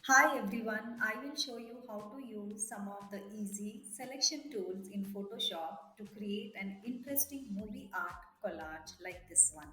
Hi everyone, I will show you how to use some of the easy selection tools in Photoshop to create an interesting movie art collage like this one.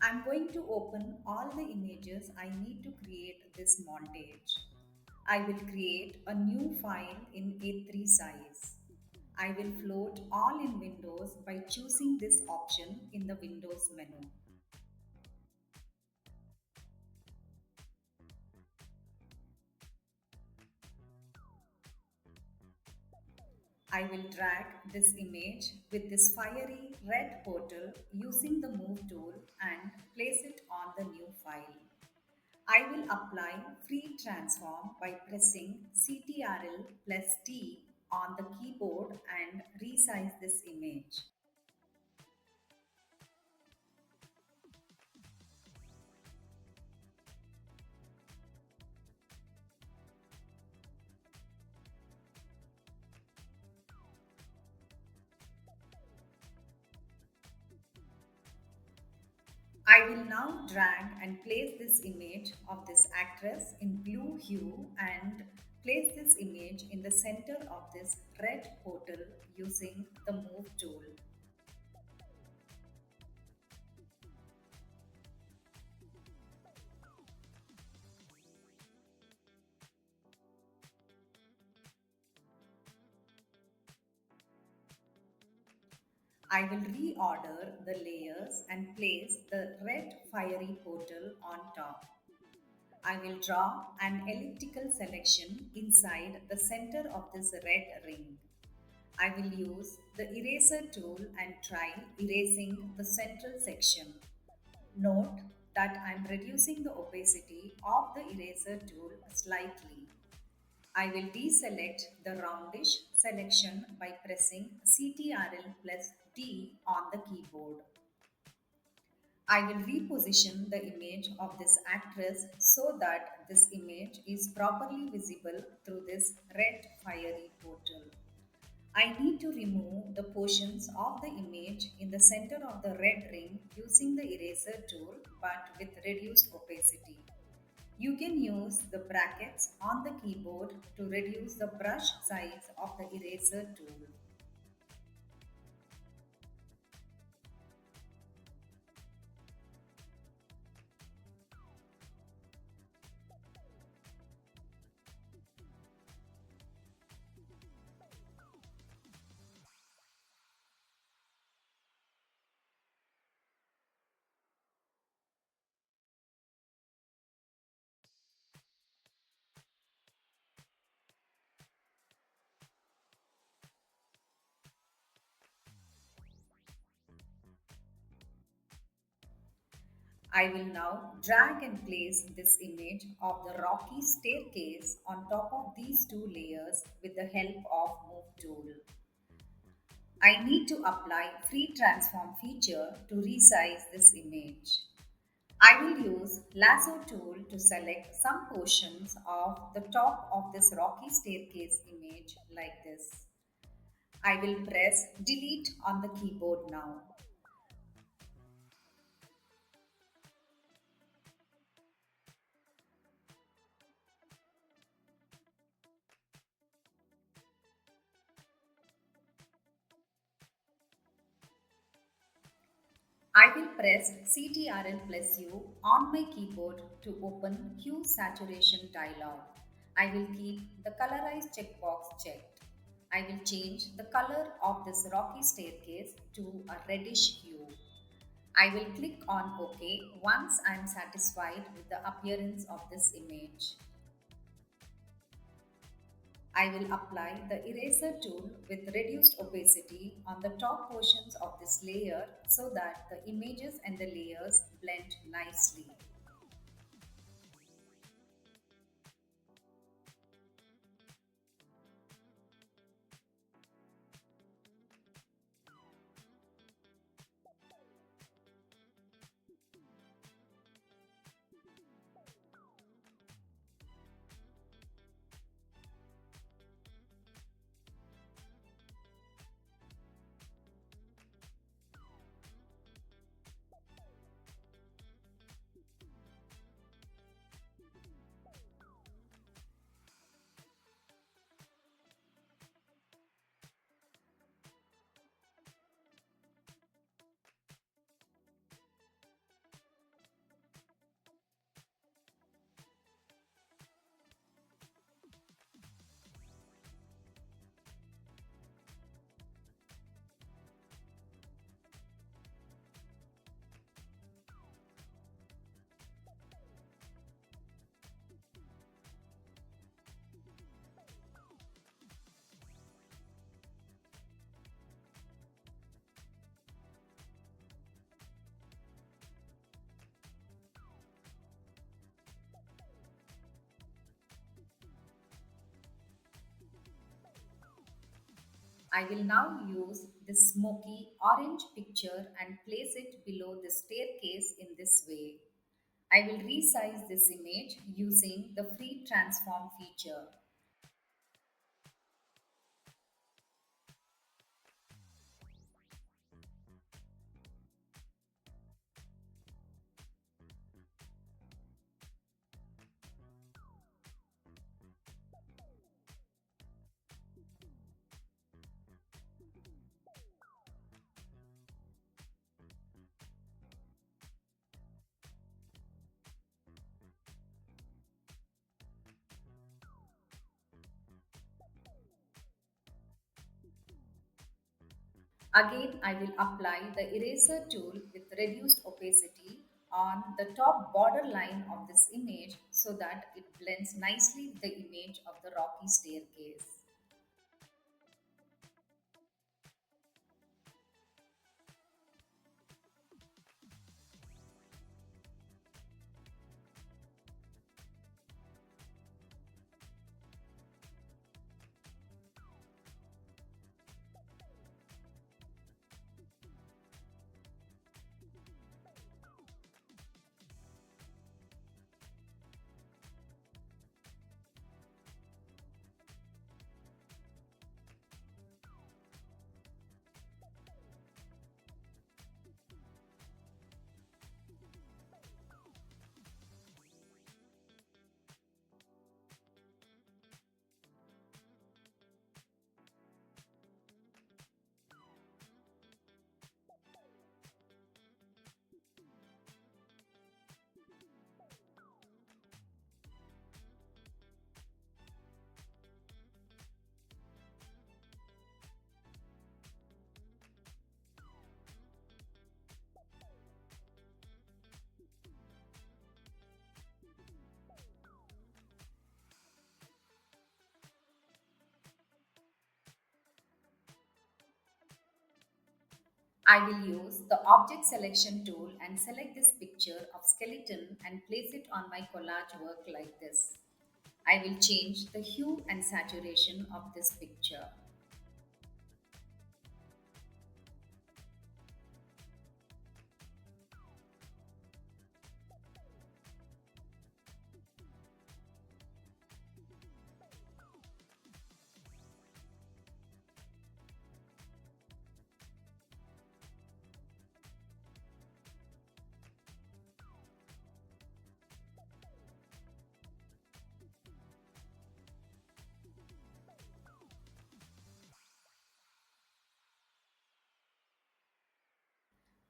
I'm going to open all the images I need to create this montage. I will create a new file in A3 size. I will float all in Windows by choosing this option in the Windows menu. I will drag this image with this fiery red portal using the move tool and place it on the new file. I will apply free transform by pressing Ctrl plus T on the keyboard and resize this image. I will now drag and place this image of this actress in blue hue and place this image in the center of this red portal using the move tool. I will reorder the layers and place the red fiery portal on top. I will draw an elliptical selection inside the center of this red ring. I will use the eraser tool and try erasing the central section. Note that I am reducing the opacity of the eraser tool slightly. I will deselect the roundish selection by pressing Ctrl plus D on the keyboard. I will reposition the image of this actress so that this image is properly visible through this red fiery portal. I need to remove the portions of the image in the center of the red ring using the eraser tool but with reduced opacity. You can use the brackets on the keyboard to reduce the brush size of the eraser tool. I will now drag and place this image of the rocky staircase on top of these two layers with the help of Move tool. I need to apply free transform feature to resize this image. I will use lasso tool to select some portions of the top of this rocky staircase image like this. I will press delete on the keyboard now. I will press Ctrl plus U on my keyboard to open Hue Saturation dialog. I will keep the Colorize checkbox checked. I will change the color of this rocky staircase to a reddish hue. I will click on OK once I am satisfied with the appearance of this image. I will apply the eraser tool with reduced opacity on the top portions of this layer so that the images and the layers blend nicely. I will now use this smoky orange picture and place it below the staircase in this way. I will resize this image using the free transform feature. Again, I will apply the eraser tool with reduced opacity on the top border line of this image so that it blends nicely with the image of the rocky staircase. I will use the object selection tool and select this picture of skeleton and place it on my collage work like this. I will change the hue and saturation of this picture.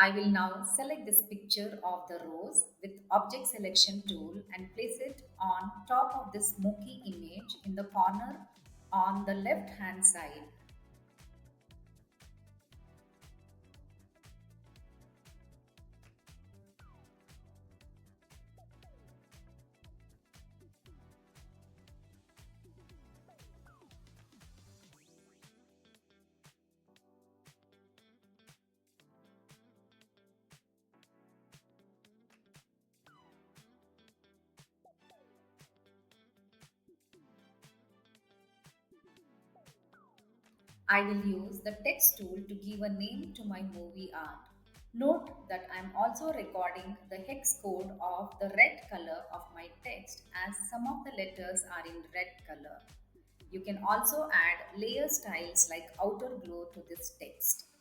I will now select this picture of the rose with object selection tool and place it on top of this smoky image in the corner on the left hand side. I will use the text tool to give a name to my movie art. Note that I am also recording the hex code of the red color of my text as some of the letters are in red color. You can also add layer styles like outer glow to this text.